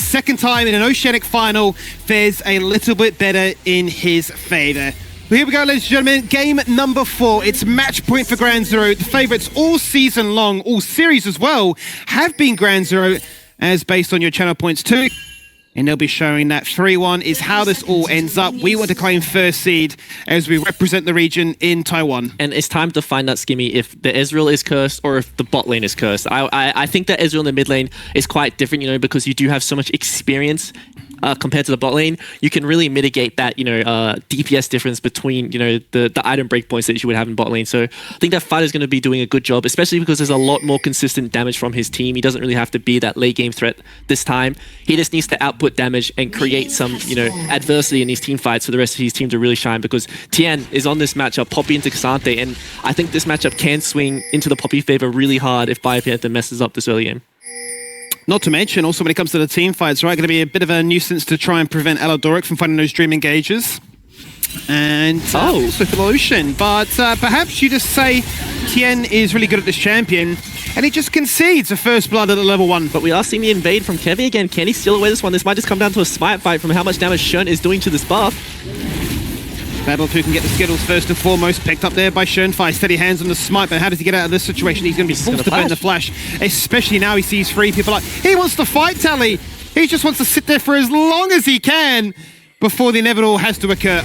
second time in an Oceanic final fares a little bit better in his favor. Well, here we go, ladies and gentlemen. Game number 4. It's match point for Ground Zero. The favorites all season long, all series as well, have been Ground Zero, as based on your channel points too. And they'll be showing that 3-1 is how this all ends up. We want to claim first seed as we represent the region in Taiwan. And it's time to find out, Skimmy, if the Ezreal is cursed or if the bot lane is cursed. I think that Ezreal in the mid lane is quite different, you know, because you do have so much experience compared to the bot lane. You can really mitigate that, you know, DPS difference between, you know, the item breakpoints that you would have in bot lane. So I think that Fighter's going to be doing a good job, especially because there's a lot more consistent damage from his team. He doesn't really have to be that late game threat this time. He just needs to output damage and create some, you know, adversity in these team fights for the rest of his team to really shine, because Tien is on this matchup, Poppy into Cassante, and I think this matchup can swing into the Poppy favor really hard if Biopanther messes up this early game. Not to mention, also when it comes to the team fights, right, going to be a bit of a nuisance to try and prevent Elodoric from finding those Dream Engages. And also for the Lucian. But perhaps you just say Tien is really good at this champion, and he just concedes a first blood at level 1. But we are seeing the invade from Kevy again. Can he steal away this one? This might just come down to a smite fight from how much damage Shern is doing to this buff. Battle who can get the Skittles first and foremost, picked up there by Schönfei. Steady hands on the smite, but how does he get out of this situation? He's going to be forced to burn the flash, especially now he sees 3 people. Like, he wants to fight Tally. He just wants to sit there for as long as he can before the inevitable has to occur.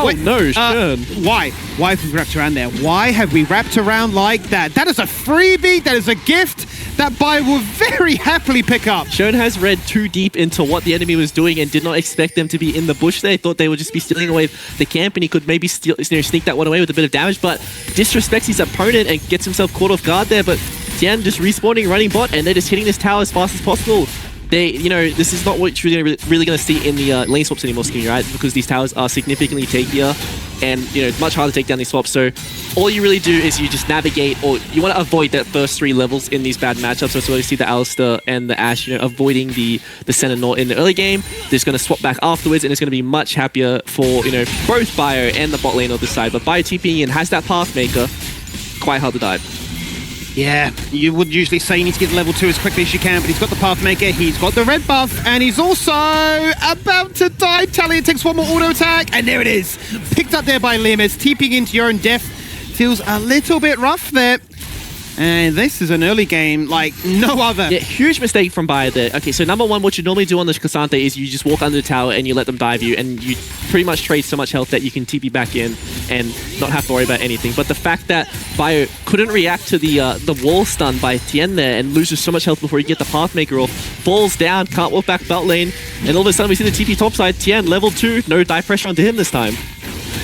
Wait, no, Shern. Why? Why have we wrapped around there? Why have we wrapped around like that? That is a freebie. That is a gift that Bai will very happily pick up. Shern has read too deep into what the enemy was doing and did not expect them to be in the bush there. He thought they would just be stealing away the camp, and he could maybe steal, you know, sneak that one away with a bit of damage, but disrespects his opponent and gets himself caught off guard there. But Tien just respawning, running bot, and they're just hitting this tower as fast as possible. They, you know, this is not what you're really going to see in the lane swaps anymore, Skinny, right? Because these towers are significantly tankier, and, you know, it's much harder to take down these swaps. So all you really do is you just navigate, or you want to avoid that first 3 levels in these bad matchups. So it's where you see the Alistar and the Ashe, you know, avoiding the Sentinel in the early game. They're just going to swap back afterwards, and it's going to be much happier for, you know, both Bio and the bot lane on this side. But Bio TPing and has that Pathmaker, quite hard to dive. Yeah, you would usually say you need to get to level 2 as quickly as you can, but he's got the Pathmaker, he's got the red buff, and he's also about to die. Talia takes one more auto attack, and there it is. Picked up there by Liam as TPing into your own death. Feels a little bit rough there. And this is an early game like no other. Yeah, huge mistake from Bayer there. Okay, so number 1, what you normally do on the Cassante is you just walk under the tower and you let them dive you, and you pretty much trade so much health that you can TP back in and not have to worry about anything. But the fact that Bayer couldn't react to the wall stun by Tien there and loses so much health before you get the Pathmaker off, falls down, can't walk back belt lane, and all of a sudden we see the TP topside. Tien, level 2, no dive pressure onto him this time.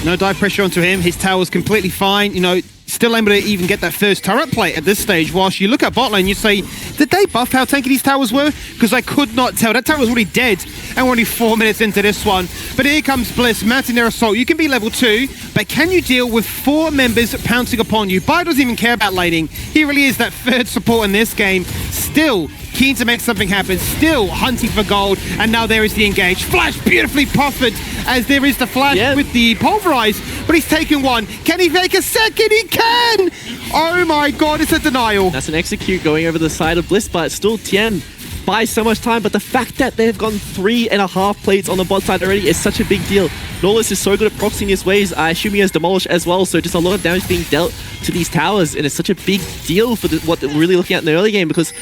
No dive pressure onto him. His tower's completely fine. You know, still able to even get that first turret plate at this stage. Whilst you look at bot lane, you say, did they buff how tanky these towers were? Because I could not tell. That tower was already dead, and we're only 4 minutes into this one. But here comes Bliss, mounting their assault. You can be level 2, but can you deal with 4 members pouncing upon you? Bai doesn't even care about laning. He really is that third support in this game. Still keen to make something happen, still hunting for gold, and now there is the engage. Flash beautifully proffered as there is the flash with the pulverize, but he's taken one. Can he make a second? He can! Oh my god, it's a denial. That's an execute going over the side of Bliss, but still Tien buys so much time. But the fact that they've gotten 3.5 plates on the bot side already is such a big deal. Nautilus is so good at proxying his ways. I assume he has Demolish as well, so just a lot of damage being dealt to these towers, and it's such a big deal for what we're really looking at in the early game, because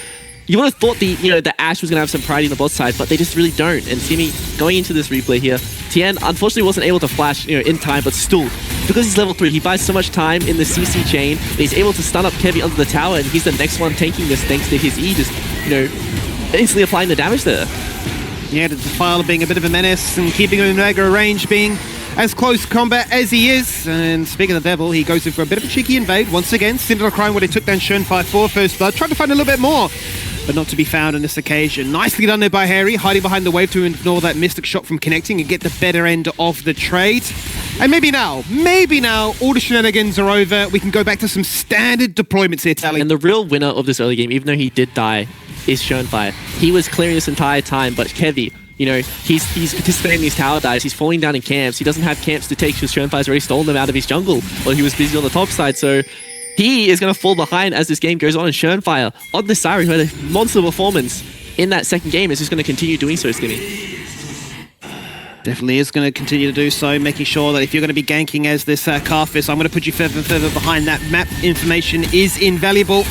you would have thought the Ashe was going to have some priority on the bot side, but they just really don't. And see me going into this replay here, Tien unfortunately wasn't able to flash, you know, in time, but still, because he's level 3, he buys so much time in the CC chain, he's able to stun up Kevy under the tower, and he's the next one tanking this thanks to his E, just, you know, instantly applying the damage there. Yeah, the Defiler being a bit of a menace and keeping him in mega range, being as close combat as he is. And speaking of the devil, he goes in for a bit of a cheeky invade once again. Cinderella crying where they took down Schönfei for first blood, tried to find a little bit more, but not to be found on this occasion. Nicely done there by Harry, hiding behind the wave to ignore that mystic shot from connecting and get the better end of the trade. And maybe now, all the shenanigans are over. We can go back to some standard deployments here, Tally. And the real winner of this early game, even though he did die, is Schönfei. He was clearing this entire time, but Kevy, you know, he's participating in these tower dives, he's falling down in camps, he doesn't have camps to take because Schönfei's already stolen them out of his jungle while he was busy on the top side, so he is going to fall behind as this game goes on. And Schönfei on the Sari, who had a monster performance, in that second game is just going to continue doing so, Skinny. Definitely is going to continue to do so, making sure that if you're going to be ganking as this Carfist, I'm going to put you further and further behind. That map information is invaluable.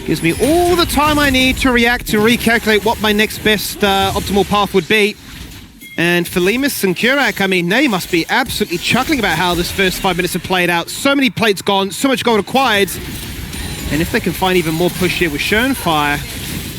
Gives me all the time I need to react, to recalculate what my next best optimal path would be. And for Lemus and Kurak, I mean, they must be absolutely chuckling about how this first 5 minutes have played out. So many plates gone, so much gold acquired. And if they can find even more push here with Schönfire,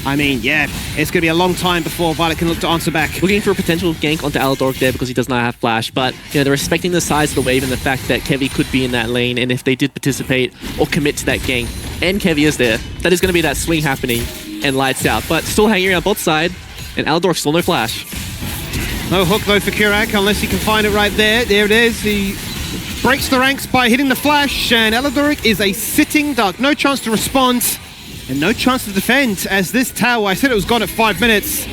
I mean, yeah, it's going to be a long time before Violet can look to answer back. Looking for a potential gank onto Aladoric there because he does not have flash, but you know, they're respecting the size of the wave and the fact that Kevy could be in that lane, and if they did participate or commit to that gank, and Kevy is there, that is going to be that swing happening and lights out. But still hanging around bot side, and Aladoric still no flash. No hook though for Kurak, unless he can find it right there. There it is. He breaks the ranks by hitting the flash, and Aladoric is a sitting duck. No chance to respond. And no chance to defend, as this tower, I said it was gone at 5 minutes.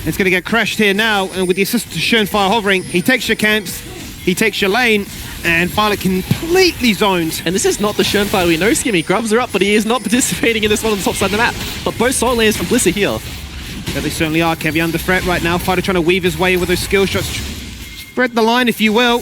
It's going to get crashed here now, and with the assist to Schönfire hovering, he takes your camps, he takes your lane, and Violet completely zoned. And this is not the Schönfire we know, Skimmy. Grubs are up, but he is not participating in this one on the top side of the map. But both solo lanes from Bliss are here. Yeah, they certainly are. Kevy under threat right now. Fighter trying to weave his way with those skill shots. Spread the line, if you will.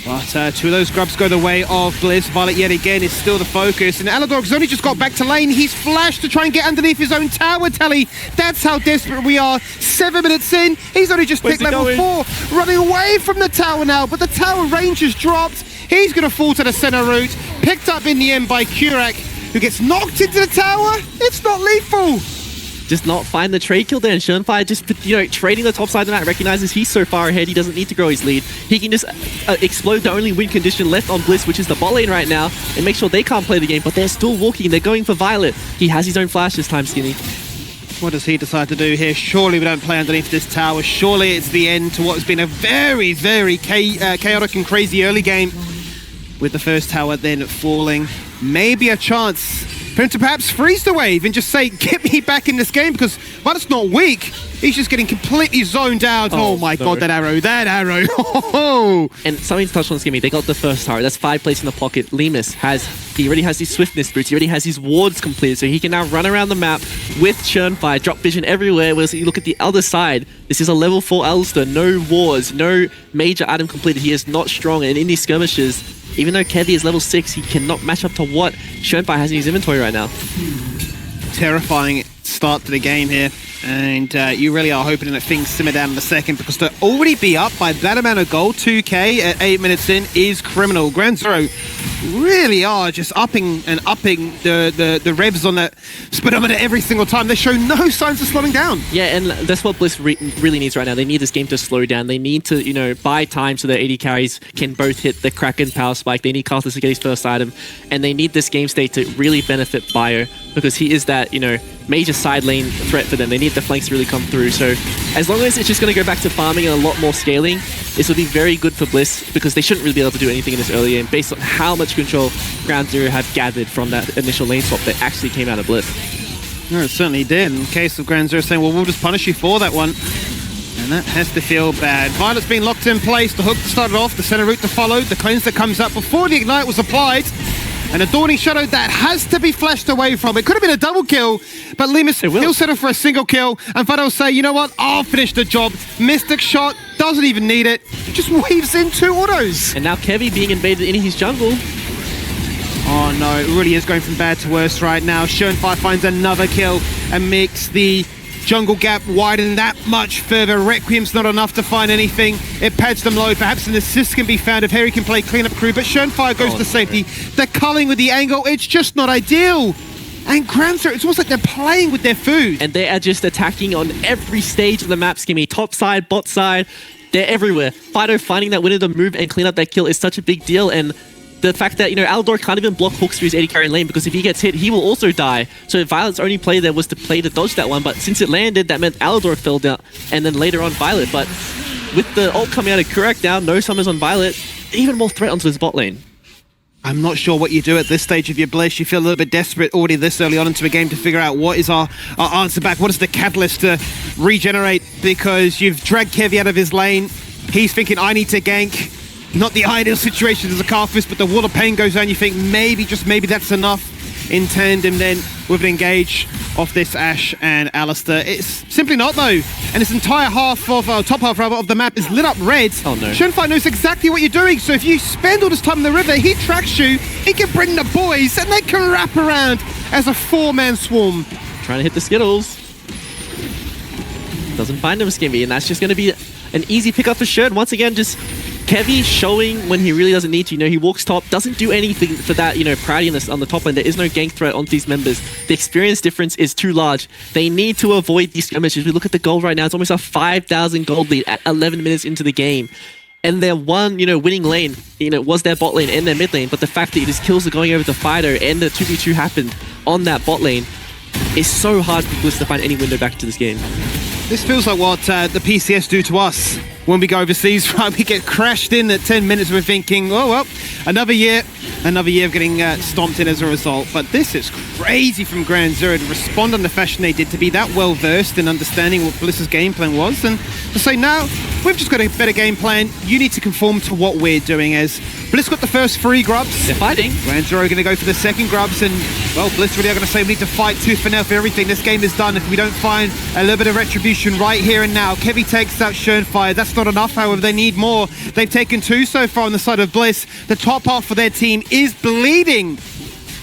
But two of those grubs go the way of Bliss. Violet yet again is still the focus. And Aladoric's only just got back to lane. He's flashed to try and get underneath his own tower, Telly. That's how desperate we are. 7 minutes in. He's only just picked level 4. Running away from the tower now. But the tower range has dropped. He's going to fall to the center route. Picked up in the end by Kurak, who gets knocked into the tower. It's not lethal. Just not find the trade kill there, and Schönfire just, you know, trading the top side of the map, recognizes he's so far ahead, he doesn't need to grow his lead. He can just explode the only win condition left on Bliss, which is the bot lane right now, and make sure they can't play the game, but they're still walking, they're going for Violet. He has his own flash this time, Skinny. What does he decide to do here? Surely we don't play underneath this tower. Surely it's the end to what has been a very, very chaotic and crazy early game, with the first tower then falling. Maybe a chance for him to perhaps freeze the wave and just say, get me back in this game, because while it's not weak, he's just getting completely zoned out. Oh my god, that arrow. And something to touch on, Skimmy, they got the first tower. That's 5 plates in the pocket. Lemus he already has his swiftness boots, he already has his wards completed, so he can now run around the map with Schönfire, drop vision everywhere. Whereas you look at the other side, this is a level 4 Alistair, no wards, no major item completed. He is not strong, and in these skirmishes, even though Kevy is level 6, he cannot match up to what Schönfire has in his inventory right now. Terrifying start to the game here, and you really are hoping that things simmer down in a second, because to already be up by that amount of gold, 2k at 8 minutes in, is criminal. Ground Zero really are just upping the revs on that speedometer every single time. They show no signs of slowing down. Yeah, and that's what Bliss really needs right now. They need this game to slow down. They need to, you know, buy time so their AD carries can both hit the Kraken power spike. They need Carthus to get his first item, and they need this game state to really benefit Bio, because he is that, you know, major side lane threat for them. They need the flanks to really come through. So as long as it's just going to go back to farming and a lot more scaling, this will be very good for Bliss, because they shouldn't really be able to do anything in this early game based on how much control Ground Zero have gathered from that initial lane swap that actually came out of Bliss. No, it certainly did. In the case of Ground Zero saying, well, we'll just punish you for that one. And that has to feel bad. Violet's been locked in place. The hook started off, the center route to follow, the cleanse that comes up before the ignite was applied. And a Dawning Shadow that has to be flashed away from. It could have been a double kill, but Lemus, he'll settle for a single kill. And Vado will say, you know what, I'll finish the job. Mystic shot, doesn't even need it. Just weaves in 2 autos. And now Kevy being invaded in his jungle. Oh no, it really is going from bad to worse right now. Schönfire finds another kill and makes the jungle gap widen that much further. Requiem's not enough to find anything. It pads them low. Perhaps an assist can be found if Harry can play cleanup crew, but Schönfire goes to safety. They're culling with the angle. It's just not ideal. And Granzer, it's almost like they're playing with their food. And they are just attacking on every stage of the map, Skimmy. Top side, bot side, they're everywhere. Fido finding that window to move and clean up that kill is such a big deal, and the fact that, you know, Alador can't even block hooks through his AD carry lane, because if he gets hit, he will also die. So Violet's only play there was to play to dodge that one, but since it landed, that meant Alador fell down, and then later on Violet. But with the ult coming out of Kurak down, no summons on Violet, even more threat onto his bot lane. I'm not sure what you do at this stage of your Bliss. You feel a little bit desperate already this early on into a game to figure out what is our answer back. What is the catalyst to regenerate? Because you've dragged Kevy out of his lane. He's thinking, I need to gank. Not the ideal situation as a Carfist, but the wall of pain goes down. You think maybe, just maybe that's enough. In tandem then, with an engage off this Ashe and Alistair. It's simply not, though. And this entire half of, top half rather, of the map is lit up red. Oh no. Shunfire knows exactly what you're doing, so if you spend all this time in the river, he tracks you, he can bring the boys, and they can wrap around as a 4-man swarm. Trying to hit the Skittles. Doesn't find him, Skimmy, and that's just going to be an easy pickup for Shern. Once again, just Kevy showing when he really doesn't need to. You know, he walks top, doesn't do anything for that, you know, priority on the top lane. There is no gank threat onto these members. The experience difference is too large. They need to avoid these skirmishes. We look at the gold right now. It's almost a 5,000 gold lead at 11 minutes into the game. And their one, you know, winning lane, you know, was their bot lane and their mid lane. But the fact that his kills are going over to Fido and the 2v2 happened on that bot lane is so hard for Bliss to find any window back into this game. This feels like what the PCS do to us when we go overseas, right? We get crashed in at 10 minutes. We're thinking, oh, well, another year of getting stomped in as a result. But this is crazy from Ground Zero to respond in the fashion they did, to be that well-versed in understanding what Bliss's game plan was, and to say, now, we've just got a better game plan. You need to conform to what we're doing. As Bliss got the first 3 grubs. They're fighting. Ground Zero are going to go for the second grubs, and, well, Bliss really are going to say we need to fight tooth and nail for everything. This game is done if we don't find a little bit of retribution right here and now. Kevy takes out Shernfire. That's not enough, however, they need more. They've taken 2 so far on the side of Bliss. The top half of their team is bleeding.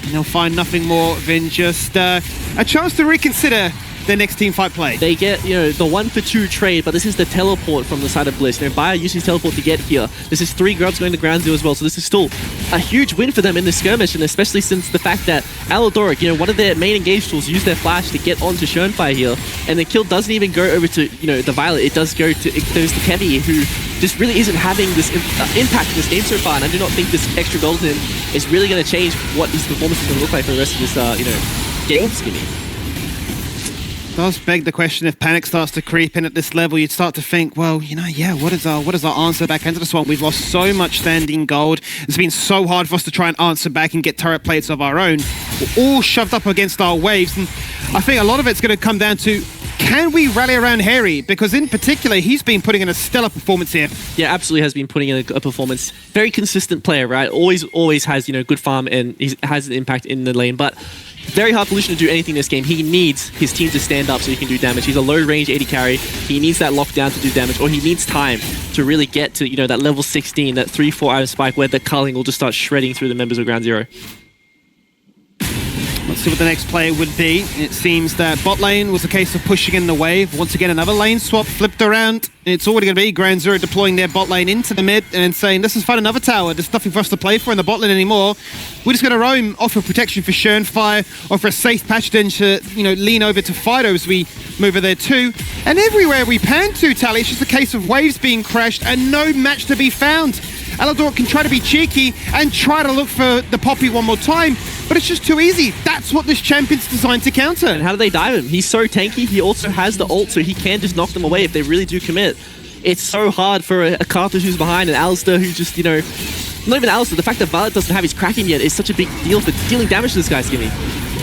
And they'll find nothing more than just a chance to reconsider their next team fight play. They get, you know, the 1-for-2 trade, but this is the teleport from the side of Bliss. You know, Bayer used his teleport to get here. This is 3 grubs going to Ground Zero as well, so this is still a huge win for them in this skirmish, and especially since the fact that Alidoric, you know, one of their main engage tools, used their flash to get onto Shernfire here, and the kill doesn't even go over to, you know, the Violet. It does go to, it goes to Kevy, who just really isn't having this impact in this game so far, and I do not think this extra gold in is really going to change what his performance is going to look like for the rest of this, you know, game, Skinny. Does beg the question, if panic starts to creep in at this level, you'd start to think, well, you know, yeah, what is our answer back into the swamp? We've lost so much standing gold. It's been so hard for us to try and answer back and get turret plates of our own. We're all shoved up against our waves, and I think a lot of it's going to come down to, can we rally around Harry? Because in particular, he's been putting in a stellar performance here. Yeah, absolutely has been putting in a performance. Very consistent player, right? Always has, you know, good farm, and he has an impact in the lane, but very hard for Lucian to do anything in this game. He needs his team to stand up so he can do damage. He's a low-range AD carry. He needs that lockdown to do damage, or he needs time to really get to, you know, that level 16, that 3-4 item spike where the culling will just start shredding through the members of Ground Zero. Let's see what the next play would be. It seems that bot lane was a case of pushing in the wave. Once again, another lane swap flipped around. It's already going to be Ground Zero deploying their bot lane into the mid and saying, this is fine, another tower. There's nothing for us to play for in the bot lane anymore. We're just going to roam, offer protection for Shernfire, offer a safe patch then to, you know, lean over to Fido as we move over there too. And everywhere we pan to, Tally, it's just a case of waves being crashed and no match to be found. Alidor can try to be cheeky and try to look for the Poppy one more time, but it's just too easy. That's what this champion's designed to counter. And how do they dive him? He's so tanky. He also has the ult, so he can just knock them away if they really do commit. It's so hard for a Carthage who's behind, and Alistair who just, you know, not even Alistair, the fact that Violet doesn't have his Kraken yet is such a big deal for dealing damage to this guy, Skimmy.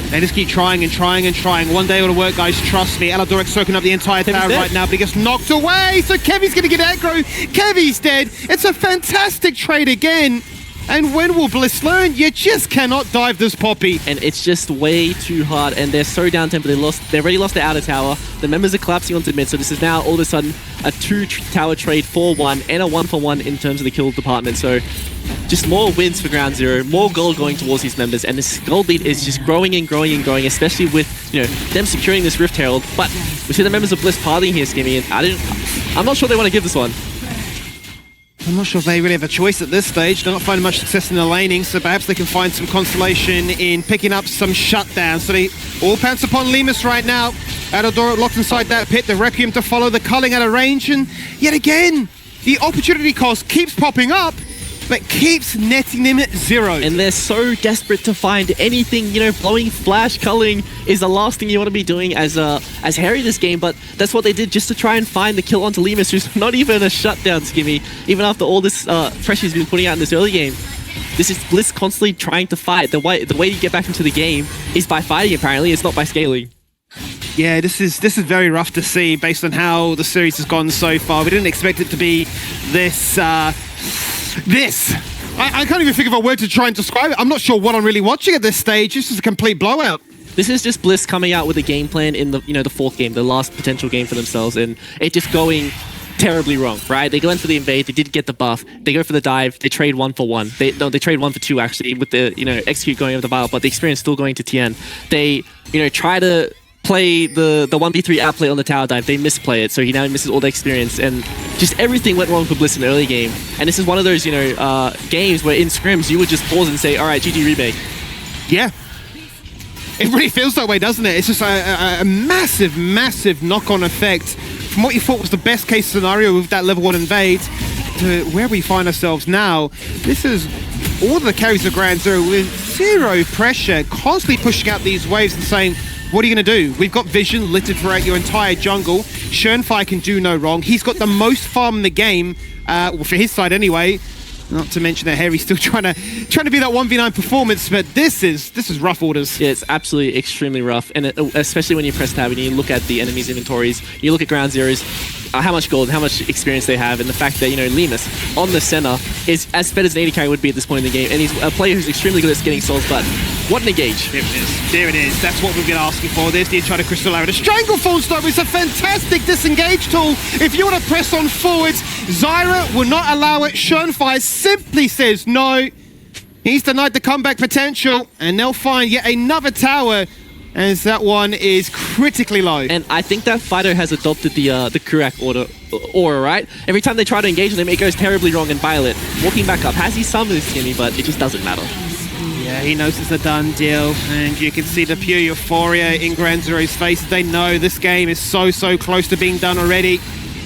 They just keep trying and trying and trying. One day it'll work, guys. Trust me. Alidoric's soaking up the entire tower right now, but he gets knocked away. So Kevy's going to get aggro. Kevy's dead. It's a fantastic trade again. And when will Bliss learn? You just cannot dive this Poppy. And it's just way too hard, and they're so down tempo. They already lost their outer tower. The members are collapsing onto mid, so this is now all of a sudden a 2-tower trade 4-1 and a 1-for-1 in terms of the kill department. So just more wins for Ground Zero, more gold going towards these members, and this gold lead is just growing and growing and growing, especially with, you know, them securing this Rift Herald. But we see the members of Bliss partying here, Skimmy, and I'm not sure they want to give this one. I'm not sure if they really have a choice at this stage. They're not finding much success in the laning, so perhaps they can find some consolation in picking up some shutdowns. So they all pounce upon Lemus right now. Adodoro locked inside that pit, the Requiem to follow, the culling out of range, and yet again, the opportunity cost keeps popping up, but keeps netting them at 0. And they're so desperate to find anything, you know, blowing flash culling is the last thing you want to be doing as Harry this game, but that's what they did just to try and find the kill onto Lemus, who's not even a shutdown, Skimmy, even after all this pressure he's been putting out in this early game. This is Bliss constantly trying to fight. The way you get back into the game is by fighting, apparently. It's not by scaling. Yeah, this is very rough to see based on how the series has gone so far. We didn't expect it to be this. I can't even think of a word to try and describe it. I'm not sure what I'm really watching at this stage. This is a complete blowout. This is just Bliss coming out with a game plan in the the fourth game, the last potential game for themselves, and it just going terribly wrong, right? They go in for the invade, they didn't get the buff, they go for the dive, they trade 1 for 1. They trade 1 for 2 actually with the execute going over the vial, but the experience still going to Tien. They try to play the 1v3 outplay on the tower dive, they misplay it, so he now misses all the experience, and just everything went wrong for Bliss in the early game. And this is one of those games where in scrims you would just pause and say, alright, GG remake. Yeah. It really feels that way, doesn't it? It's just a massive, massive knock-on effect from what you thought was the best case scenario with that level 1 invade to where we find ourselves now. This is all the carries of Ground Zero with zero pressure, constantly pushing out these waves and saying, what are you going to do? We've got vision littered throughout your entire jungle. Schönfire can do no wrong. He's got the most farm in the game, well, for his side anyway. Not to mention that Harry's still trying to be that 1v9 performance, but this is rough orders. Yeah, it's absolutely extremely rough, and especially when you press tab and you look at the enemy's inventories, you look at Ground Zero's, how much gold, how much experience they have, and the fact that Lemus on the center is as fed as an AD carry would be at this point in the game, and he's a player who's extremely good at getting souls, but what an engage. There it is. There it is. That's what we've been asking for. There's the Enchanted Crystal Arrow. The Stranglethorn Stone is a fantastic disengage tool. If you want to press on forwards, Zyra will not allow it. Schönfire simply says no. He's denied the comeback potential, and they'll find yet another tower, as that one is critically low. And I think that fighter has adopted the Kurak aura, right? Every time they try to engage him, it goes terribly wrong, and Violet, walking back up, has he summoned Skinny, but it just doesn't matter. Yeah, he knows it's a done deal, and you can see the pure euphoria in Ground Zero's face. They know this game is so close to being done already.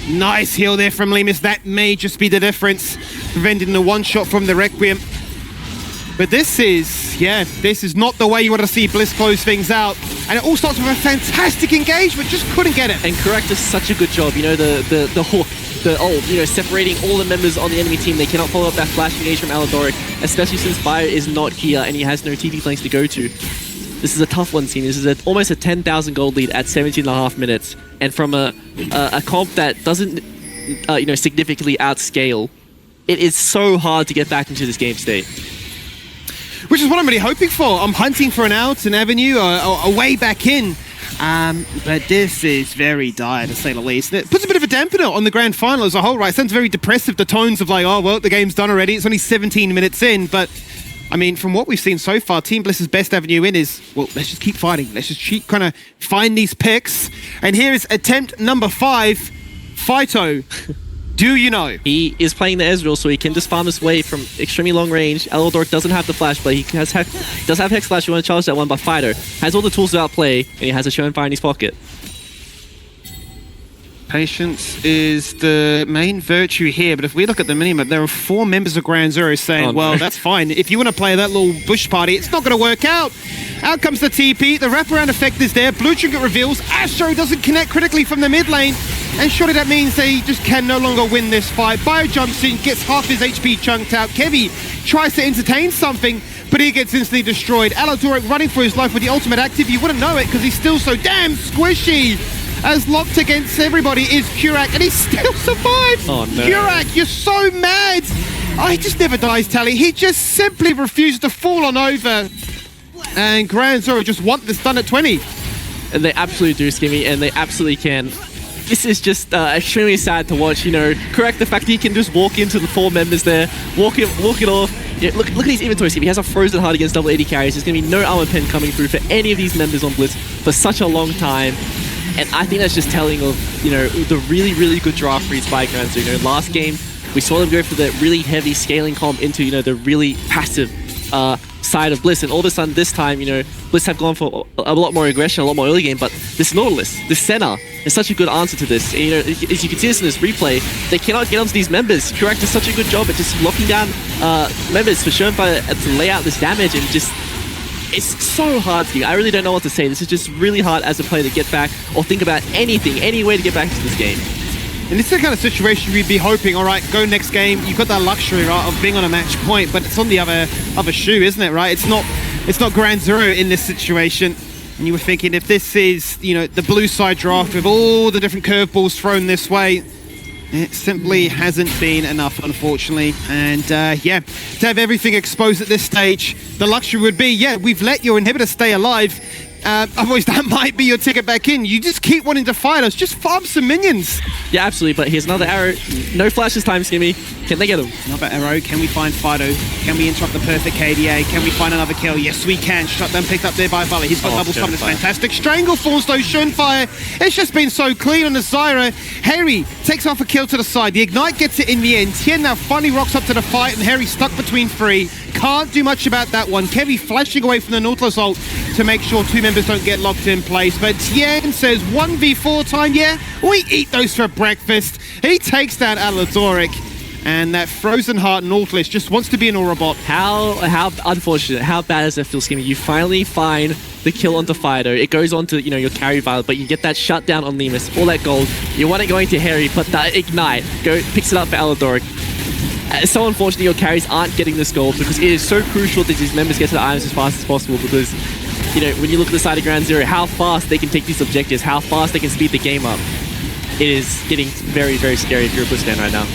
Nice heal there from Lemus. That may just be the difference, preventing the one shot from the Requiem. But this is not the way you want to see Bliss close things out. And it all starts with a fantastic engagement, just couldn't get it. And Kurak does such a good job, the hook, separating all the members on the enemy team. They cannot follow up that flash engage from Aladoric, especially since Bio is not here and he has no TP flanks to go to. This is a tough one, team. This is almost a 10,000 gold lead at 17.5 minutes. And from a comp that doesn't, significantly outscale, it is so hard to get back into this game state. Which is what I'm really hoping for. I'm hunting for an out, an avenue, a way back in. But this is very dire, to say the least. It puts a bit of a dampener on the grand final as a whole, right? It sounds very depressive, the tones of like, oh, well, the game's done already. It's only 17 minutes in. But, I mean, from what we've seen so far, Team Bliss's best avenue in is, well, let's just keep fighting. Let's just keep kind of find these picks. And here is attempt number 5, Phyto. Do you know? He is playing the Ezreal, so he can just farm his way from extremely long range. Aladoric doesn't have the flash, but he does have Hex Flash. You want to charge that one, but Fighter has all the tools to outplay, and he has a Schönfire in his pocket. Patience is the main virtue here, but if we look at the minimap, there are 4 members of Ground Zero saying, well, that's fine. If you want to play that little bush party, it's not going to work out. Out comes the TP, the wraparound effect is there, Blue Trinket reveals, Astro doesn't connect critically from the mid lane, and surely that means they just can no longer win this fight. Bio jumps in, gets half his HP chunked out, Kevy tries to entertain something, but he gets instantly destroyed. Aladoric running for his life with the ultimate active, you wouldn't know it because he's still so damn squishy. As locked against everybody is Kurak, and he still survives! Oh no. Kurak, you're so mad! Oh, he just never dies, Tally. He just simply refuses to fall on over. And Ground Zero just want this done at 20. And they absolutely do, Skimmy, and they absolutely can. This is just extremely sad to watch, Kurak, the fact that he can just walk into the 4 members there, walk it off. Yeah, look at his inventory, Skimmy. He has a frozen heart against double AD carries. There's going to be no armor pen coming through for any of these members on Blitz for such a long time. And I think that's just telling of, the really, really good draft reads by Ground Zero. Last game, we saw them go for the really heavy scaling comp into, the really passive side of Bliss. And all of a sudden this time, Bliss have gone for a lot more aggression, a lot more early game. But this Nautilus, this Senna, is such a good answer to this. And, as you can see this in this replay, they cannot get onto these members. Kurak does such a good job at just locking down members for Schönfire to lay out this damage and just... It's so hard to you. I really don't know what to say. This is just really hard as a player to get back or think about anything, any way to get back into this game. And it's the kind of situation we'd be hoping, all right, go next game. You've got that luxury, right, of being on a match point, but it's on the other shoe, isn't it, right? It's not Ground Zero in this situation. And you were thinking if this is, the blue side draft with all the different curveballs thrown this way, it simply hasn't been enough, unfortunately. And to have everything exposed at this stage, the luxury would be, we've let your inhibitor stay alive. Otherwise, that might be your ticket back in. You just keep wanting to fight us. Just farm some minions. Yeah, absolutely. But here's another arrow. No flash this time, Skimmy. Can they get him? Another arrow. Can we find Fido? Can we interrupt the perfect KDA? Can we find another kill? Yes, we can. Shutdown picked up there by Valla. He's got double summon. It's fantastic. Strangle falls though. Shunfire. It's just been so clean on the Zyra. Harry takes off a kill to the side. The Ignite gets it in the end. Tien now finally rocks up to the fight, and Harry stuck between three. Can't do much about that one. Kevy flashing away from the Nautilus ult to make sure two members don't get locked in place. But Tien says 1v4 time. Yeah, we eat those for breakfast. He takes down Aladoric. And that Frozen Heart Nautilus just wants to be an Aurabot. How unfortunate, how bad does that feel, Skimmy? You finally find the kill onto Fido. It goes on to, your carry Violet, but you get that shutdown on Lemus, all that gold. You want it going to Harry, but that Ignite picks it up for Aladoric. It's so unfortunate your carries aren't getting this gold because it is so crucial that these members get to the items as fast as possible because, when you look at the side of Ground Zero, how fast they can take these objectives, how fast they can speed the game up. It is getting very, very scary if you're a Bliss fan right now.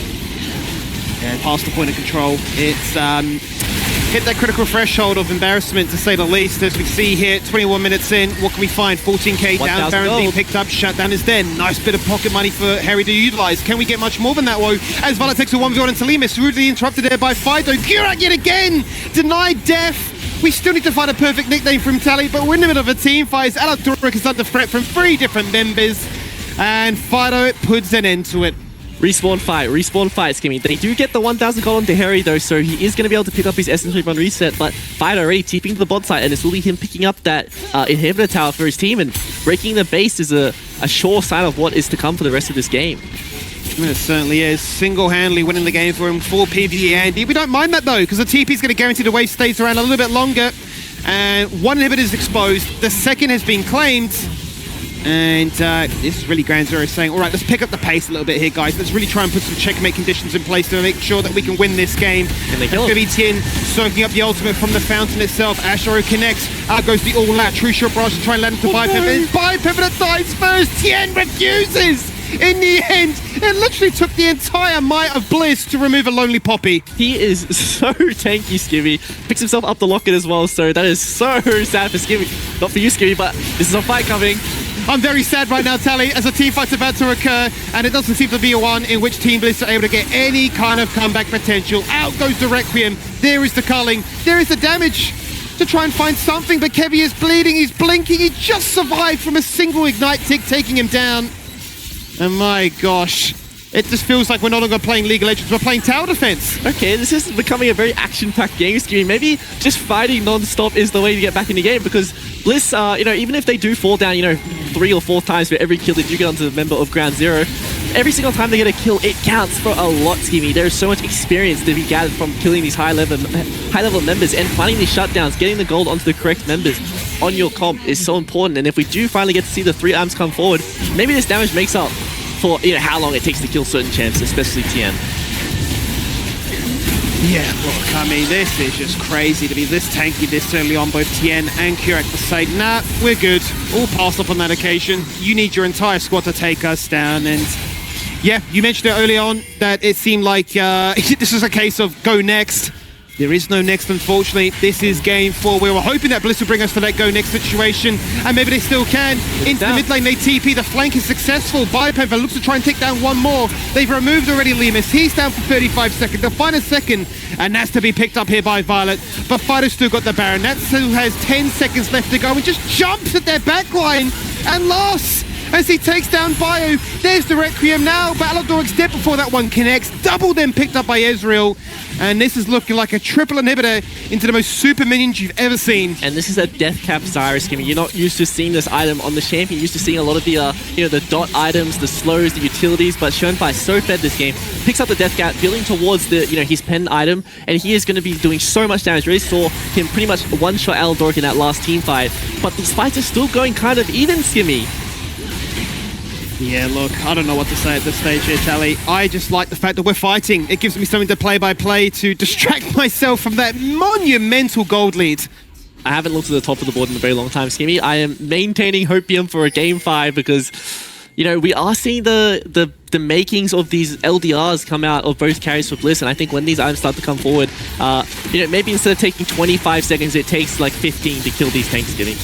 And past the point of control, it's hit that critical threshold of embarrassment, to say the least. As we see here, 21 minutes in, what can we find? 14k down, Baron being picked up, shutdown is there. Nice bit of pocket money for Harry to utilize. Can we get much more than that, Woe? As Violet takes a 1v1 into Lemus, rudely interrupted there by Fido. Gurak yet again, denied death. We still need to find a perfect nickname from Tally, but we're in the middle of a team fight. Aladoric is under threat from 3 different members, and Fido puts an end to it. Respawn fight, Skimmy. They do get the 1,000 gold onto Harry though, so he is going to be able to pick up his Essence Run reset, but Fido already TPing to the bot side, and it's really him picking up that inhibitor tower for his team, and breaking the base is a sure sign of what is to come for the rest of this game. It certainly is. Single-handedly winning the game for him, 4 PvE Andy. We don't mind that though, because the TP is going to guarantee the wave stays around a little bit longer, and one inhibitor is exposed, the second has been claimed. And this is really Ground Zero saying, all right, let's pick up the pace a little bit here, guys. Let's really try and put some checkmate conditions in place to make sure that we can win this game. And they kill him. Tien soaking up the ultimate from the fountain itself. Ashero connects. Out goes the all-out True Shot Barrage to try and land into Bipivot. It's Bipivot that dies first. Tien refuses. In the end, it literally took the entire might of Bliss to remove a Lonely Poppy. He is so tanky, Skimmy. Picks himself up the locket as well, so that is so sad for Skimmy. Not for you, Skimmy, but this is a fight coming. I'm very sad right now, Tally, as a team fight's about to occur, and it doesn't seem to be one in which Team Bliss are able to get any kind of comeback potential. Out goes the Requiem. There is the culling. There is the damage to try and find something, but Kevy is bleeding. He's blinking. He just survived from a single Ignite tick taking him down. And my gosh, it just feels like we're no longer playing League of Legends, we're playing tower defense. Okay, this is becoming a very action-packed game, Skimmy. Maybe just fighting non-stop is the way to get back in the game, because Bliss, even if they do fall down, 3 or 4 times for every kill they do get onto the member of Ground Zero, every single time they get a kill, it counts for a lot, Skimmy. There is so much experience to be gathered from killing these high-level members, and finding these shutdowns, getting the gold onto the correct members on your comp is so important. And if we do finally get to see the 3 arms come forward, maybe this damage makes up for how long it takes to kill certain champs, especially Tien. Yeah, look, I mean, this is just crazy to be this tanky this early on. Both Tien and Kurak to say, nah, we're good. All passed up on that occasion. You need your entire squad to take us down. And yeah, you mentioned it early on that it seemed like this is a case of go next. There is no next, unfortunately. This is game 4. We were hoping that Bliss would bring us to that go next situation, and maybe they still can. Into the mid lane, they TP. The flank is successful. Bipivot looks to try and take down one more. They've removed already Lemus. He's down for 35 seconds. They'll find a second, and that's to be picked up here by Violet. But Fido's still got the Baron. That still has 10 seconds left to go and just jumps at their backline and lost as he takes down Bio. There's the Requiem now, but Aladoric's dead before that one connects. Double then picked up by Ezreal. And this is looking like a triple inhibitor into the most super minions you've ever seen. And this is a death cap Zyra, Skimmy. You're not used to seeing this item on the champion. You're used to seeing a lot of the, the dot items, the slows, the utilities. But Shunfire so fed this game. Picks up the death cap, building towards the, his pen item, and he is going to be doing so much damage. Really saw him pretty much one-shot Aladoric in that last team fight. But these fights are still going kind of even, Skimmy. Yeah, look, I don't know what to say at this stage here, Tally. I just like the fact that we're fighting. It gives me something to play by play to distract myself from that monumental gold lead. I haven't looked at the top of the board in a very long time, Skimmy. I am maintaining hopium for a game 5 because, we are seeing the makings of these LDRs come out of both carries for Bliss, and I think when these items start to come forward, maybe instead of taking 25 seconds, it takes like 15 to kill these tanks, Skimmy.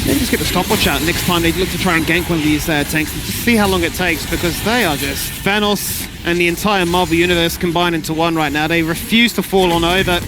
Maybe just get the stopwatch out next time they look to try and gank one of these tanks and just see how long it takes, because they are just Thanos and the entire Marvel Universe combined into one right now. They refuse to fall on over.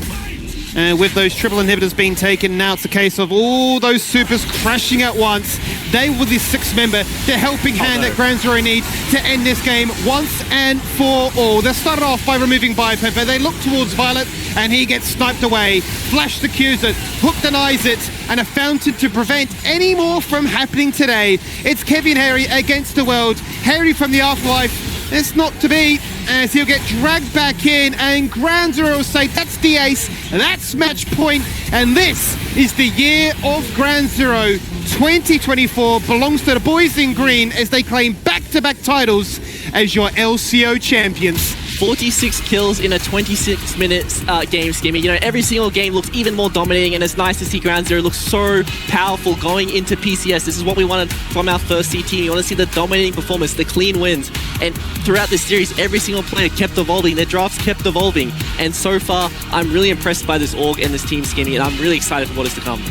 With those triple inhibitors being taken, now it's a case of all those supers crashing at once. They were the sixth member, the helping hand that Ground Zero need to end this game once and for all. They started off by removing Biopepper. They look towards Violet, and he gets sniped away. Flash secures it, Hook denies it, and a fountain to prevent any more from happening today. It's Kevin Harry against the world. Harry from the Afterlife. It's not to be, as he'll get dragged back in, and Ground Zero will say that's the ace, that's match point, and this is the year of Ground Zero. 2024 belongs to the boys in green as they claim back-to-back titles as your LCO champions. 46 kills in a 26-minute game, Skimmy. You know, every single game looks even more dominating, and it's nice to see Ground Zero look so powerful going into PCS. This is what we wanted from our first C team. You want to see the dominating performance, the clean wins. And throughout this series, every single player kept evolving. Their drafts kept evolving. And so far, I'm really impressed by this org and this team, Skimmy, and I'm really excited for what is to come.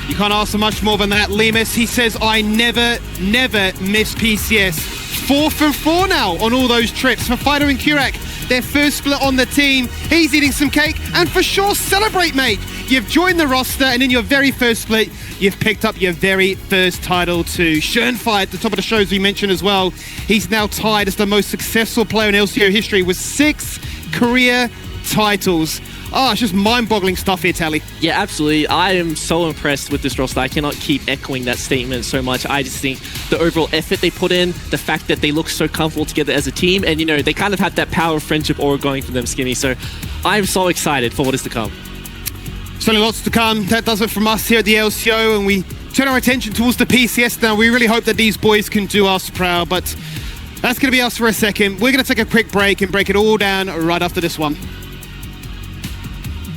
You can't ask for much more than that. Lemus, he says, I never miss PCS. 4 from 4 now on all those trips. For Fido and Kurak, their first split on the team. He's eating some cake, and for sure, celebrate, mate. You've joined the roster, and in your very first split, you've picked up your very first title too. Schönfire at the top of the show, as we mentioned as well. He's now tied as the most successful player in LCO history with 6 career titles. Oh, it's just mind-boggling stuff here, Tally. Yeah, absolutely. I am so impressed with this roster. I cannot keep echoing that statement so much. I just think the overall effort they put in, the fact that they look so comfortable together as a team, and, you know, they kind of have that power of friendship aura going for them, Skinny. So I'm so excited for what is to come. Certainly lots to come. That does it from us here at the LCO, and we turn our attention towards the PCS now. We really hope that these boys can do us proud, but that's going to be us for a second. We're going to take a quick break and break it all down right after this one.